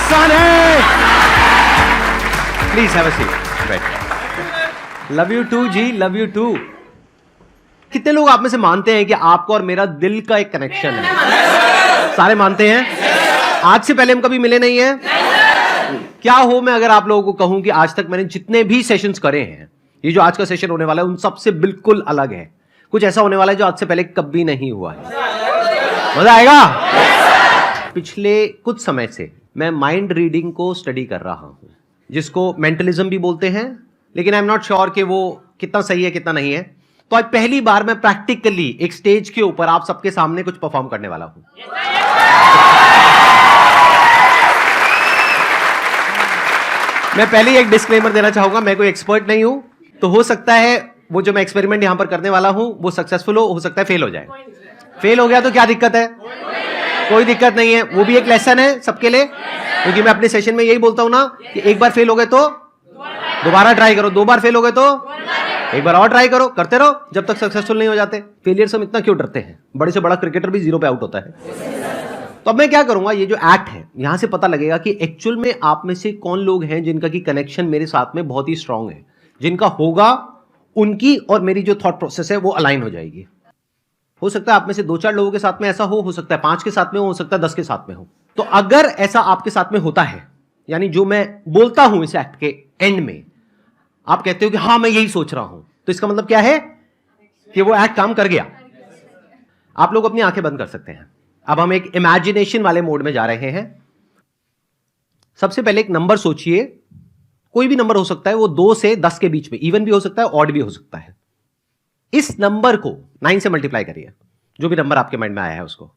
आसान है। Please have a seat, बैठ। लव यू टू जी, लव यू टू। कितने लोग आप में से मानते हैं कि आपको और मेरा दिल का एक कनेक्शन है? सारे मानते हैं। आज से पहले हम कभी मिले नहीं है। क्या हो मैं अगर आप लोगों को कहूं कि आज तक मैंने जितने भी सेशंस करे हैं, ये जो आज का सेशन होने वाला है उन सबसे बिल्कुल अलग है। कुछ ऐसा होने वाला है जो आज से पहले कभी नहीं हुआ है। मजा आएगा। पिछले कुछ समय से मैं माइंड रीडिंग को स्टडी कर रहा हूं, जिसको मेंटलिज्म भी बोलते हैं, लेकिन आई एम नॉट श्योर कि वो कितना सही है कितना नहीं है। तो आज पहली बार मैं प्रैक्टिकली एक स्टेज के ऊपर आप सबके सामने कुछ परफॉर्म करने वाला हूं। मैं पहले ही एक डिस्क्लेमर देना चाहूंगा, मैं कोई एक्सपर्ट नहीं हूं, तो हो सकता है वो जो मैं एक्सपेरिमेंट यहां पर करने वाला हूं वो सक्सेसफुल हो सकता है फेल हो जाए। फेल हो गया तो क्या दिक्कत है? कोई दिक्कत नहीं है, वो भी एक लेसन है सबके लिए, क्योंकि मैं अपने सेशन में यही बोलता हूं ना कि एक बार फेल हो गए तो दोबारा ट्राई करो, दो बार फेल हो गए तो एक बार और ट्राई करो, करते रहो जब तक सक्सेसफुल नहीं हो जाते। फेलियर से हम इतना क्यों डरते हैं? बड़े से बड़ा क्रिकेटर भी 0 पे आउट होता है। तो अब मैं क्या करूंगा, ये जो एक्ट है यहां से पता लगेगा कि एक्चुअल में आप में से कौन लोग हैं जिनका की कनेक्शन मेरे साथ में बहुत ही स्ट्रांग है। जिनका होगा उनकी और मेरी जो थॉट प्रोसेस है वो अलाइन हो जाएगी। हो सकता है आप में से 2-4 लोगों के साथ में ऐसा हो सकता है 5 के साथ में हो सकता है 10 के साथ में हो। तो अगर ऐसा आपके साथ में होता है, यानी जो मैं बोलता हूं इस एक्ट के एंड में आप कहते हो कि हां मैं यही सोच रहा हूं, तो इसका मतलब क्या है कि वो एक्ट काम कर गया। आप लोग अपनी आंखें बंद कर सकते हैं। अब हम एक इमेजिनेशन वाले मोड में जा रहे हैं। सबसे पहले एक नंबर सोचिए, कोई भी नंबर हो सकता है, वो 2 से 10 के बीच में, इवन भी हो सकता है ऑड भी हो सकता है। इस नंबर को 9 से मल्टीप्लाई करिए, जो भी नंबर आपके माइंड में आया है उसको।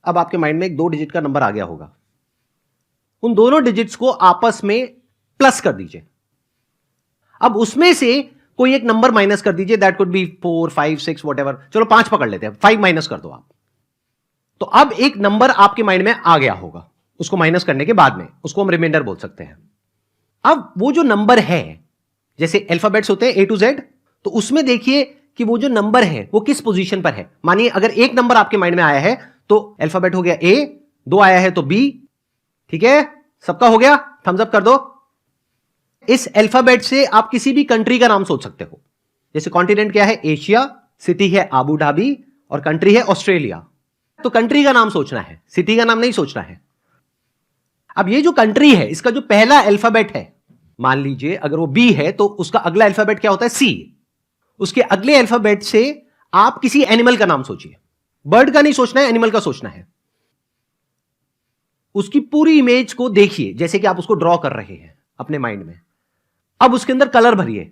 अब आपके माइंड में एक 2 डिजिट का नंबर आ गया होगा, उन दोनों डिजिट्स को आपस में प्लस कर दीजिए। अब उसमें से कोई एक नंबर माइनस कर दीजिए, दैट कुड बी 4, 5, 6 व्हाटएवर। चलो 5 पकड़ लेते हैं, 5 माइनस कर दो आप। तो अब एक नंबर आपके माइंड में आ गया होगा, उसको माइनस करने के बाद में उसको हम रिमाइंडर बोल सकते हैं। अब वो जो नंबर है, जैसे अल्फाबेट्स होते हैं A to Z, तो उसमें देखिए कि वो जो नंबर है वो किस पोजीशन पर है। मानिए अगर एक नंबर आपके माइंड में आया है तो अल्फाबेट हो गया A, 2 आया है तो B, ठीक है, सबका हो गया, थम्स अप कर दो। इस अल्फाबेट से आप किसी भी कंट्री का नाम सोच सकते हो। जैसे कॉन्टिनेंट क्या है? एशिया, सिटी है आबू धाबी और कंट्री है ऑस्ट्रेलिया। तो कंट्री का नाम सोचना है, सिटी का नाम नहीं सोचना है। अब ये जो कंट्री है इसका जो पहला अल्फाबेट है, मान लीजिए अगर वो बी है तो उसका अगला अल्फाबेट क्या होता है? सी। उसके अगले अल्फाबेट से आप किसी एनिमल का नाम सोचिए। बर्ड का नहीं सोचना है, एनिमल का सोचना है। उसकी पूरी इमेज को देखिए जैसे कि आप उसको ड्रॉ कर रहे हैं अपने माइंड में। अब उसके अंदर कलर भरिए।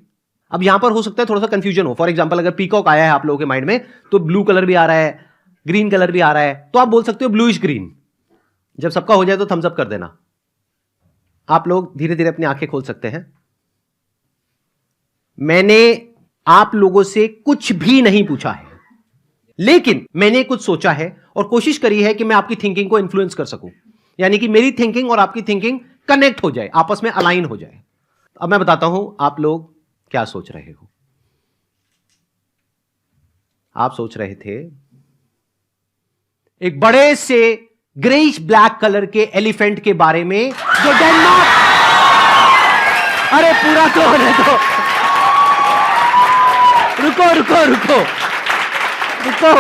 अब यहां पर हो सकता है थोड़ा सा कंफ्यूजन हो। फॉर एग्जांपल अगर पीकॉक आया है आप लोगों के माइंड में तो ब्लू कलर भी आ रहा है, ग्रीन कलर भी आ रहा है, तो आप बोल सकते हो ब्लूइश ग्रीन। जब सबका हो जाए तो थम्स अप कर देना। आप लोग धीरे धीरे अपनी आंखें खोल सकते हैं। मैंने आप लोगों से कुछ भी नहीं पूछा है, लेकिन मैंने कुछ सोचा है और कोशिश करी है कि मैं आपकी थिंकिंग को इन्फ्लुएंस कर सकूं, यानी कि मेरी थिंकिंग और आपकी थिंकिंग कनेक्ट हो जाए, आपस में अलाइन हो जाए। अब मैं बताता हूं आप लोग क्या सोच रहे हो। आप सोच रहे थे एक बड़े से ग्रेइश ब्लैक कलर के एलिफेंट के बारे में जो डेनमार्क, अरे पूरा तो होने दो, रुको रुको रुको रुको,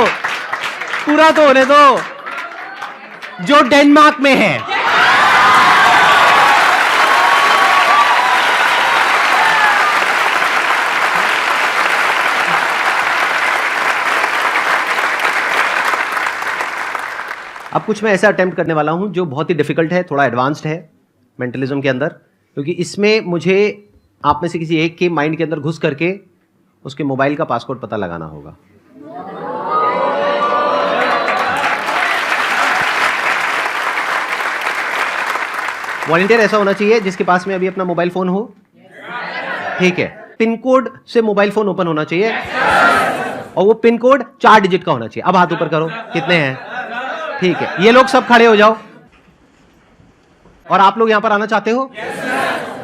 पूरा तो होने दो, जो डेनमार्क में है। अब कुछ मैं ऐसा अटेम्प्ट करने वाला हूं जो बहुत ही डिफिकल्ट है, थोड़ा एडवांस्ड है मेंटलिज्म के अंदर, क्योंकि इसमें मुझे आप में से किसी एक के माइंड के अंदर घुस करके उसके मोबाइल का पासवर्ड पता लगाना होगा। वॉलंटियर ऐसा होना चाहिए जिसके पास में अभी अपना मोबाइल फोन हो, ठीक है। पिन कोड से मोबाइल फोन ओपन होना चाहिए और वो पिन कोड 4 डिजिट का होना चाहिए। अब हाथ ऊपर करो, कितने हैं? ठीक है, ये लोग सब खड़े हो जाओ। और आप लोग यहां पर आना चाहते हो?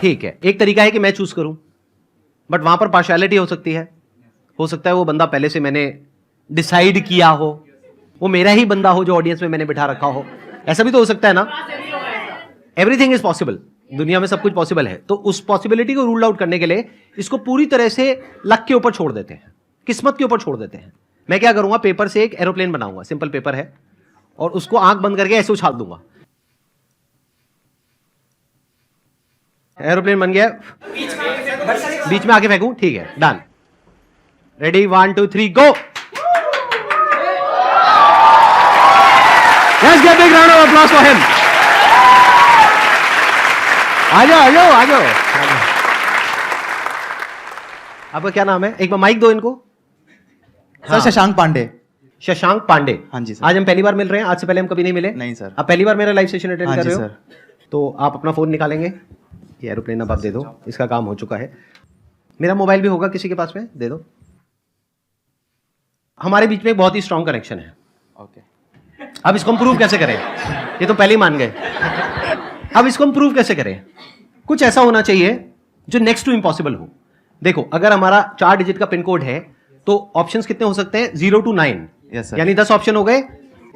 ठीक है, एक तरीका है कि मैं चूज करूं, बट वहां पर पार्शियलिटी हो सकती है। हो सकता है वो बंदा पहले से मैंने डिसाइड किया हो, वो मेरा ही बंदा हो जो ऑडियंस में मैंने बिठा रखा हो, ऐसा भी तो हो सकता है ना। एवरीथिंग इज पॉसिबल, दुनिया में सब कुछ पॉसिबल है। तो उस पॉसिबिलिटी को रूल आउट करने के लिए इसको पूरी तरह से लक के ऊपर छोड़ देते हैं, किस्मत के ऊपर छोड़ देते हैं। मैं क्या करूंगा, पेपर से एक एरोप्लेन बनाऊंगा, सिंपल पेपर है, और उसको आंख बंद करके ऐसे उछाल दूंगा। एरोप्लेन बन गया, बीच में आके फेंकूं, ठीक है, done. Ready, 1 2 3 go. Let's give a big round of applause for him. आ जाओ। आपका क्या नाम है? एक बार माइक दो इनको। सर शशांक पांडे। शशांक पांडे। हाँ जी सर। आज हम पहली बार मिल रहे हैं, आज से पहले हम कभी नहीं मिले? नहीं सर। आप पहली बार मेरा लाइव सेशन अटेंड हाँ कर रहे जी हो? सर। तो आप अपना फोन निकालेंगे, ये एरोप्लेन अब आप दे दो, इसका काम हो चुका है। मेरा मोबाइल भी होगा किसी के पास में, दे दो। हमारे बीच में एक बहुत ही स्ट्रॉन्ग कनेक्शन है। ओके। अब इसको हम प्रूव कैसे करें? ये तो पहले ही मान गए। अब इसको हम प्रूव कैसे करें? कुछ ऐसा होना चाहिए जो नेक्स्ट टू इम्पॉसिबल हो। देखो, अगर हमारा 4 डिजिट का पिन कोड है तो ऑप्शंस कितने हो सकते हैं? 0 to 9, यानी 10 ऑप्शन हो गए।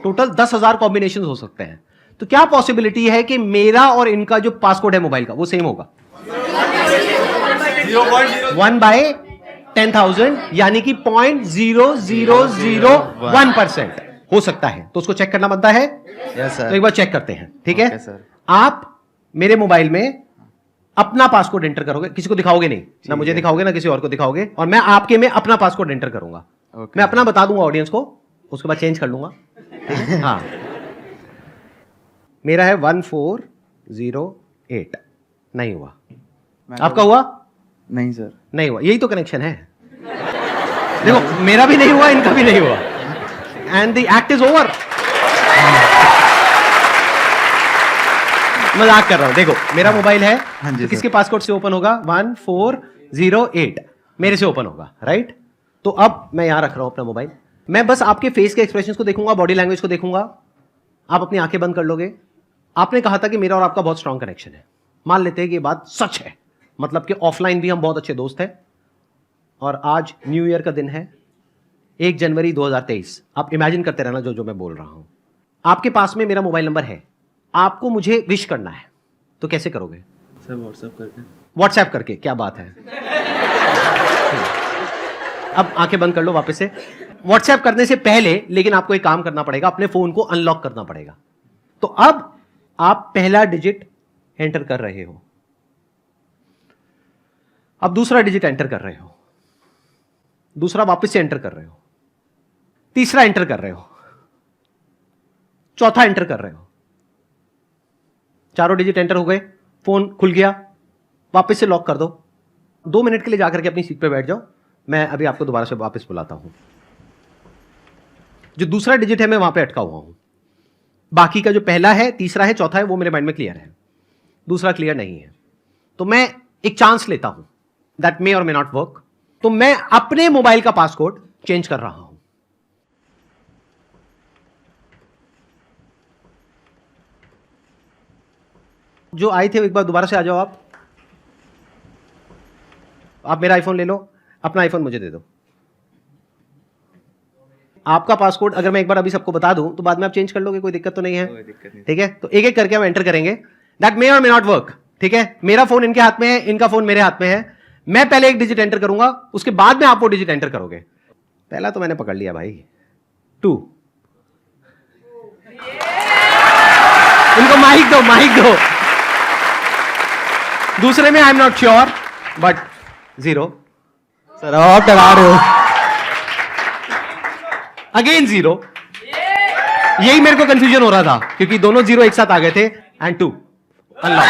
टोटल 10,000 कॉम्बिनेशन हो सकते हैं। तो क्या पॉसिबिलिटी है कि मेरा और इनका जो पासकोड है मोबाइल का वो सेम होगा? 1/10,000, यानी कि 0.0001% हो सकता है। तो उसको चेक करना बनता है। Yes sir. तो एक बार चेक करते हैं, ठीक है? Okay sir. आप मेरे मोबाइल में अपना पासकोड एंटर करोगे, किसी को दिखाओगे नहीं, ना मुझे दिखाओगे ना किसी और को दिखाओगे, और मैं आपके में अपना पासकोड एंटर करूंगा। मैं अपना बता दूंगा ऑडियंस को, उसके बाद चेंज कर लूंगा। हाँ, मेरा है 1408। नहीं हुआ। आपका हुआ? नहीं सर। नहीं हुआ। यही तो कनेक्शन है। देखो, मेरा भी नहीं हुआ, इनका भी नहीं हुआ, and the act is over. मजाक कर रहा हूं। देखो, मेरा मोबाइल है, हाँ जी तो किसके पासकोड से ओपन होगा? 1408 मेरे से ओपन होगा, राइट? तो अब मैं यहां रख रहा हूं अपना मोबाइल। मैं बस आपके फेस के एक्सप्रेशंस को देखूंगा, बॉडी लैंग्वेज को देखूंगा। आप अपनी आंखें बंद कर लोगे। आपने कहा था कि मेरा और आपका बहुत स्ट्रांग कनेक्शन है। मान लेते हैं कि ये बात सच है, मतलब कि ऑफलाइन भी हम बहुत अच्छे दोस्त हैं। और आज न्यू ईयर का दिन है, 1 जनवरी 2023। आप इमेजिन करते रहना जो मैं बोल रहा हूं। आपके पास में मेरा मोबाइल नंबर है, आपको मुझे विश करना है, तो कैसे करोगे? सर व्हाट्सएप करके। व्हाट्सएप करके, क्या बात है। अब आंखें बंद कर लो वापस से। व्हाट्सएप करने से पहले लेकिन आपको एक काम करना पड़ेगा, अपने फोन को अनलॉक करना पड़ेगा। तो अब आप पहला डिजिट एंटर कर रहे हो, अब दूसरा डिजिट एंटर कर रहे हो, दूसरा वापस से एंटर कर रहे हो, तीसरा एंटर कर रहे हो, चौथा एंटर कर रहे हो। चारों डिजिट एंटर हो गए, फोन खुल गया, वापस से लॉक कर दो। 2 मिनट के लिए जाकर के अपनी सीट पे बैठ जाओ। मैं अभी आपको दोबारा से वापस बुलाता हूं। जो दूसरा डिजिट है मैं वहां पे अटका हुआ हूं। बाकी का जो पहला है, तीसरा है, चौथा है, वो मेरे माइंड में क्लियर है, दूसरा क्लियर नहीं है। तो मैं एक चांस लेता हूं, दैट मे और मे नॉट वर्क। तो मैं अपने मोबाइल का पासकोड चेंज कर रहा हूं। जो आए थे एक बार दोबारा से आ जाओ। आप मेरा आईफोन ले लो, अपना आईफोन मुझे दे दो। आपका पासकोड अगर मैं एक बार अभी सबको बता दूं तो बाद में आप चेंज कर लोगे, कोई दिक्कत तो नहीं है? ठीक है, तो एक एक करके हम एंटर करेंगे। दैट मे और मे नॉट वर्क, ठीक है? मेरा फोन इनके हाथ में है, इनका फोन मेरे हाथ में है। मैं पहले एक डिजिट एंटर करूंगा, उसके बाद में आप वो डिजिट एंटर करोगे। पहला तो मैंने पकड़ लिया भाई, 2। इनको माइक दो, माइक दो। दूसरे में I am not sure, but 0। Sir आप डरा रहे हो। अगेन 0। यही मेरे को कंफ्यूजन हो रहा था क्योंकि दोनों 0 एक साथ आ गए थे। And 2 unlock.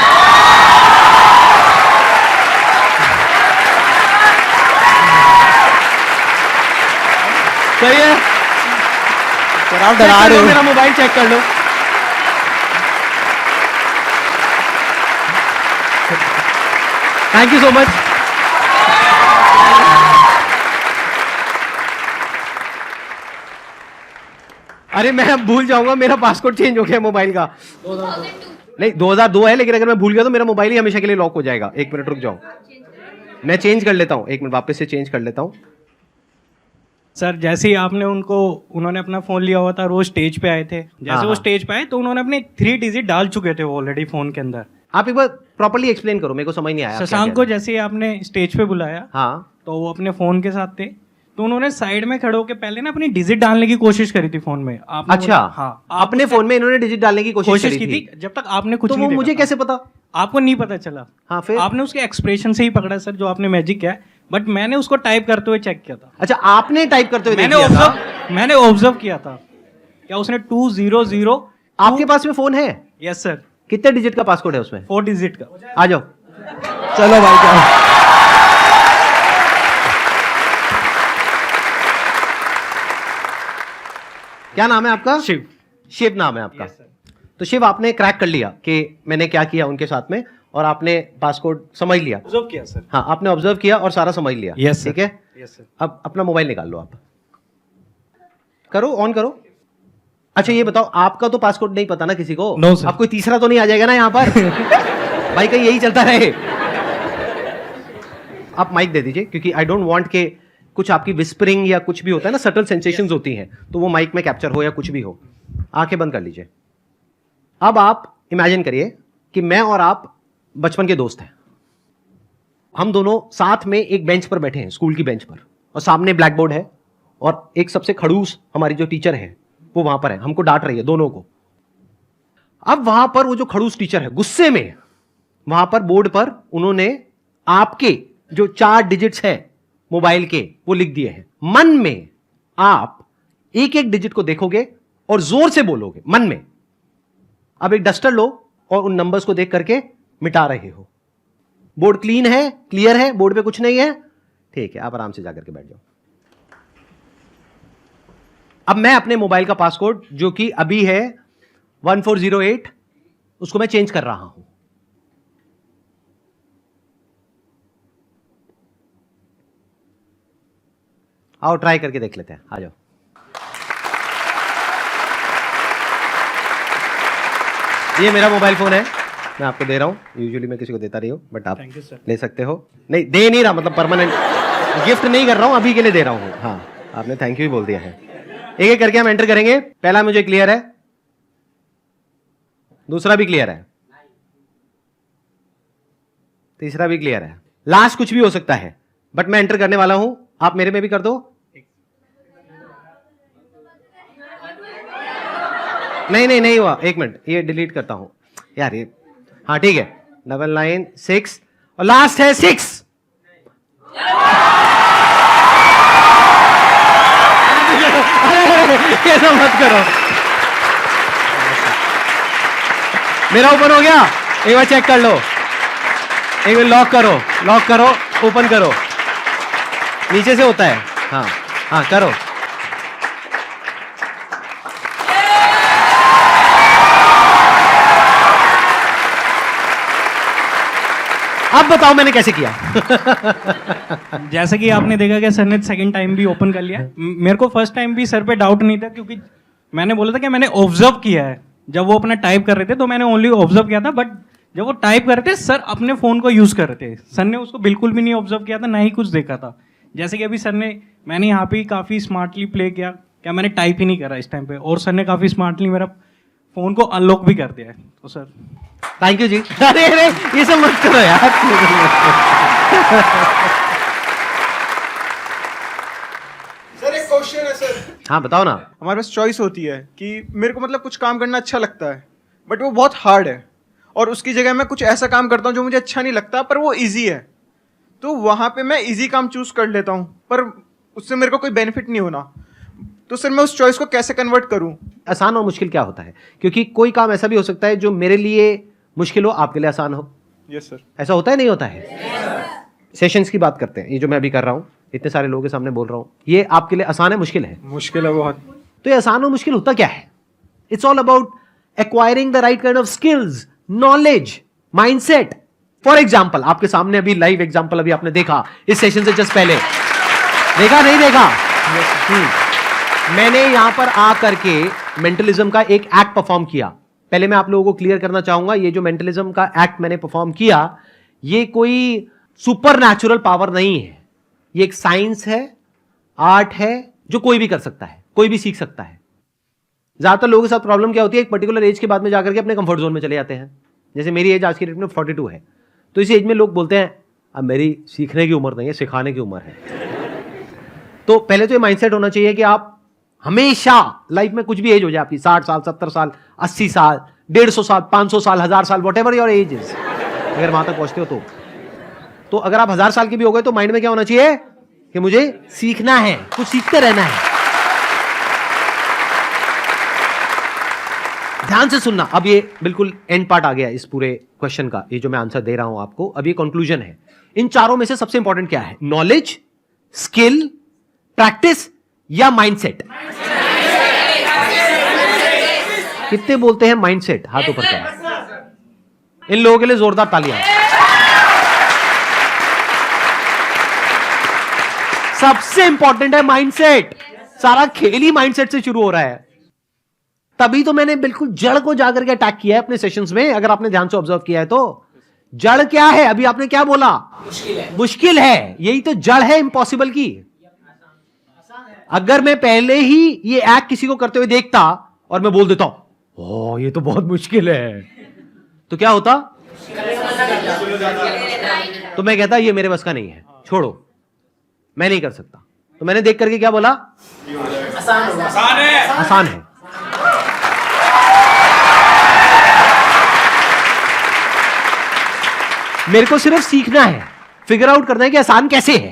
सही है? सर आप डरा रहे हो। मेरा मोबाइल चेक कर लो। Thank you so much. अरे मैं अब भूल जाऊंगा, मेरा पासवर्ड चेंज हो गया मोबाइल का। 2002 नहीं, 2002 है, लेकिन अगर मैं भूल गया तो मेरा मोबाइल ही हमेशा के लिए लॉक हो जाएगा। 1 मिनट रुक जाओ, मैं चेंज कर लेता हूं। 1 मिनट वापस से चेंज कर लेता हूं। सर जैसे ही उन्होंने अपना फ़ोन लिया हुआ था और वो स्टेज पे आए थे, जैसे वो स्टेज पे आए तो उन्होंने अपने 3 डिजिट डाल चुके थे वो ऑलरेडी फ़ोन के अंदर। आप एक बार प्रॉपर्ली एक्सप्लेन करो, मेरे को समझ नहीं आया आप क्या शशांक कह को रहे हैं। जैसे ही आपने स्टेज पे बुलाया हाँ तो वो अपने फ़ोन के साथ थे, तो उन्होंने साइड में खड़े होकर पहले ना अपनी डिजिट डालने की कोशिश करी थी फ़ोन में। आपने अच्छा, हाँ, अपने फोन में इन्होंने डिजिट डालने की कोशिश की थी जब तक आपने कुछ तो नहीं वो मुझे देखा था। कैसे पता? आपको नहीं पता चला? हाँ फिर आपने उसके एक्सप्रेशन से ही पकड़ा सर, जो आपने मैजिक किया है, बट मैंने उसको टाइप करते हुए चेक किया था। अच्छा, आपने टाइप करते हुए मैंने देख लिया था? मैंने ऑब्जर्व किया था क्या उसने 200। आपके पास में फोन है? यस सर, कितने डिजिट का पासकोड है उसमें? 4 डिजिट का। आ जाओ। चलो भाई जाओ। क्या नाम है आपका? शिव। शिव नाम है आपका? तो शिव, आपने क्रैक कर लिया कि मैंने क्या किया उनके साथ में, और आपने पासकोड समझ लिया। ऑब्जर्व किया सर। हाँ, आपने ऑब्जर्व किया और सारा समझ लिया। Yes, sir. ठीक है। Yes sir. अब अपना मोबाइल निकाल लो, आप करो, ऑन करो। अच्छा ये बताओ, आपका तो पासकोड नहीं पता ना किसी को? No, sir. अब कोई तीसरा तो नहीं आ जाएगा ना यहाँ पर? भाई कहीं यही चलता रहे। आप माइक दे दीजिए, क्योंकि आई डोंट वांट के कुछ आपकी विस्परिंग या कुछ भी होता है ना, सटल सेंसेशंस होती हैं, तो वो माइक में कैप्चर हो या कुछ भी हो। आंखें बंद कर लीजिए। अब आप इमेजिन करिए कि मैं और आप बचपन के दोस्त हैं। हम दोनों साथ में एक बेंच पर बैठे हैं, स्कूल की बेंच पर, और सामने ब्लैक बोर्ड है, और एक सबसे खड़ूस हमारी जो टीचर है वो वहां पर है, हमको डांट रही है दोनों को। अब वहां पर वो जो खड़ूस टीचर है गुस्से में, वहां पर बोर्ड पर उन्होंने आपके जो 4 डिजिट्स है मोबाइल के वो लिख दिए हैं। मन में आप एक एक डिजिट को देखोगे और जोर से बोलोगे मन में। अब एक डस्टर लो और उन नंबर्स को देख करके मिटा रहे हो। बोर्ड क्लीन है, क्लियर है, बोर्ड पे कुछ नहीं है, ठीक है, आप आराम से जाकर के बैठ जाओ। अब मैं अपने मोबाइल का पासकोड जो कि अभी है 1408, उसको मैं चेंज कर रहा हूं। आओ ट्राई करके देख लेते हैं, आ जाओ। ये मेरा मोबाइल फोन है, मैं आपको दे रहा हूं। यूजुअली मैं किसी को देता नहीं हूं, बट आप Thank you, sir. ले सकते हो। नहीं, दे नहीं रहा, मतलब परमानेंट गिफ्ट नहीं कर रहा हूं, अभी के लिए दे रहा हूं। हाँ, आपने थैंक यू ही बोल दिया है। एक एक करके हम एंटर करेंगे। पहला मुझे क्लियर है, दूसरा भी क्लियर है, तीसरा भी क्लियर है, लास्ट कुछ भी हो सकता है, बट मैं एंटर करने वाला हूं। आप मेरे में भी कर दो। नहीं हुआ, एक मिनट, ये डिलीट करता हूं यार ये। हाँ ठीक है, 996 और लास्ट है 6। ऐसा मत करो, मेरा ओपन हो गया। एक बार चेक कर लो, एक बार लॉक करो, ओपन करो, नीचे से होता है। हाँ हाँ करो। अब बताओ मैंने कैसे किया? जैसे कि आपने देखा कि सर ने सेकंड टाइम भी ओपन कर लिया। मेरे को फर्स्ट टाइम भी सर पे डाउट नहीं था, क्योंकि मैंने बोला था कि मैंने ऑब्जर्व किया है। जब वो अपना टाइप कर रहे थे तो मैंने ओनली ऑब्जर्व किया था, बट जब वो टाइप कर रहे थे सर अपने फ़ोन को यूज़ कर रहे थे। सर ने उसको बिल्कुल भी नहीं ऑब्जर्व किया था, ना ही कुछ देखा था। जैसे कि अभी मैंने यहाँ पे काफ़ी स्मार्टली प्ले किया, क्या मैंने टाइप ही नहीं करा इस टाइम पे, और सर ने काफ़ी स्मार्टली मेरा फ़ोन को अनलॉक भी कर दिया है। तो सर थैंक यू जी। अरे ये सब मत करो यार। सर एक क्वेश्चन है सर। हाँ बताओ ना। हमारे पास चॉइस होती है कि मेरे को मतलब कुछ काम करना अच्छा लगता है, बट वो बहुत हार्ड है, और उसकी जगह मैं कुछ ऐसा काम करता हूँ जो मुझे अच्छा नहीं लगता पर वो इजी है, तो वहाँ पे मैं इजी काम चूज कर लेता हूँ, पर उससे मेरे को कोई बेनिफिट नहीं होना। तो सर मैं उस चॉइस को कैसे कन्वर्ट करूँ? आसान और मुश्किल क्या होता है? क्योंकि कोई काम ऐसा भी हो सकता है जो मेरे लिए मुश्किल हो, आपके लिए आसान हो। Yes sir. ऐसा होता है, नहीं होता है? सेशंस की बात करते हैं, ये जो मैं अभी कर रहा हूँ, इतने सारे लोगों के सामने बोल रहा हूँ, ये आपके लिए आसान है, मुश्किल है? मुश्किल है बहुत। तो ये आसान और मुश्किल होता क्या है? It's all about acquiring the right kind of skills, knowledge, mindset. For example, आपके सामने अभी लाइव एग्जाम्पल अभी आपने देखा इस सेशन से जस्ट पहले, देखा नहीं देखा? मैंने यहां पर आकर के मेंटलिज्म का एक एक्ट परफॉर्म किया। पहले मैं आप लोगों को क्लियर करना चाहूंगा, ये जो मेंटलिज्म का एक्ट मैंने परफॉर्म किया, ये कोई सुपर नेचुरल पावर नहीं है, ये एक साइंस है, आर्ट है, जो कोई भी कर सकता है, कोई भी सीख सकता है। ज्यादातर लोगों के साथ प्रॉब्लम क्या होती है, एक पर्टिकुलर एज के बाद में जाकर के अपने कंफर्ट जोन में चले जाते हैं। जैसे मेरी एज आज की डेट में 42 है, तो इस एज में लोग बोलते हैं अब मेरी सीखने की उम्र नहीं है, सिखाने की उम्र है। तो पहले तो ये माइंडसेट होना चाहिए कि आप हमेशा लाइफ में कुछ भी एज हो जाए आपकी, 60 साल, 70 साल, 80 साल, 150 साल, 500 साल, 1000 साल, what ever your age is, अगर वहां तक पहुंचते हो तो अगर आप 1000 साल के भी हो गए तो माइंड में क्या होना चाहिए कि मुझे सीखना है, कुछ सीखते रहना है। ध्यान से सुनना। अब ये बिल्कुल एंड पार्ट आ गया इस पूरे क्वेश्चन का, ये जो मैं आंसर दे रहा हूं आपको, अब ये कंक्लूजन है। इन चारों में से सबसे इंपॉर्टेंट क्या है? नॉलेज, स्किल, प्रैक्टिस या माइंडसेट? कितने बोलते हैं माइंडसेट? हाथ ऊपर करें। इन लोगों के लिए जोरदार तालियां। सबसे इंपॉर्टेंट है माइंडसेट। सारा खेल ही माइंडसेट से शुरू हो रहा है। तभी तो मैंने बिल्कुल जड़ को जाकर के अटैक किया है अपने सेशंस में। अगर आपने ध्यान से ऑब्जर्व किया है तो जड़ क्या है? अभी आपने क्या बोला? मुश्किल है। यही तो जड़ है इम्पॉसिबल की। अगर मैं पहले ही ये एक्ट किसी को करते हुए देखता और मैं बोल देता हूं ओ ये तो बहुत मुश्किल है, तो क्या होता? तो मैं कहता ये मेरे बस का नहीं है, छोड़ो, मैं नहीं कर सकता। तो मैंने देख करके क्या बोला? आसान है। मेरे को सिर्फ सीखना है, फिगर आउट करना है कि आसान कैसे है,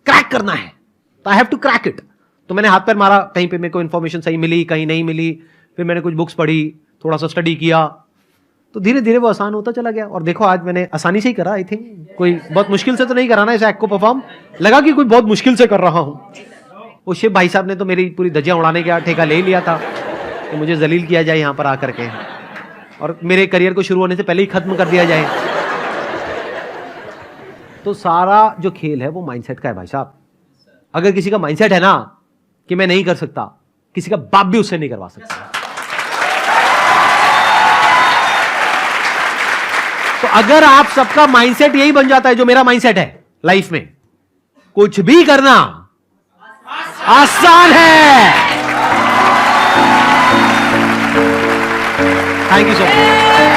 क्रैक करना है। तो I have to crack it. तो मैंने हाथ पैर मारा, कहीं पे मेरे को इंफॉर्मेशन सही मिली, कहीं नहीं मिली, फिर मैंने कुछ बुक्स पढ़ी, थोड़ा सा स्टडी किया, तो धीरे धीरे वो आसान होता चला गया। और देखो आज मैंने आसानी से ही करा। आई थिंक कोई बहुत मुश्किल से तो नहीं करा ना इस एक्ट को परफॉर्म। लगा कि कोई बहुत मुश्किल से कर रहा हूं। वो शिव भाई साहब ने तो मेरी पूरी धज्जियां उड़ाने का ठेका ले लिया था कि मुझे जलील किया जाए यहां पर आकर के, और मेरे करियर को शुरू होने से पहले ही खत्म कर दिया जाए। तो सारा जो खेल है वो माइंडसेट का है भाई साहब। अगर किसी का माइंडसेट है ना कि मैं नहीं कर सकता, किसी का बाप भी उससे नहीं करवा सकता। तो अगर आप सबका माइंडसेट यही बन जाता है जो मेरा माइंडसेट है लाइफ में, कुछ भी करना आसान है। Thank you so much.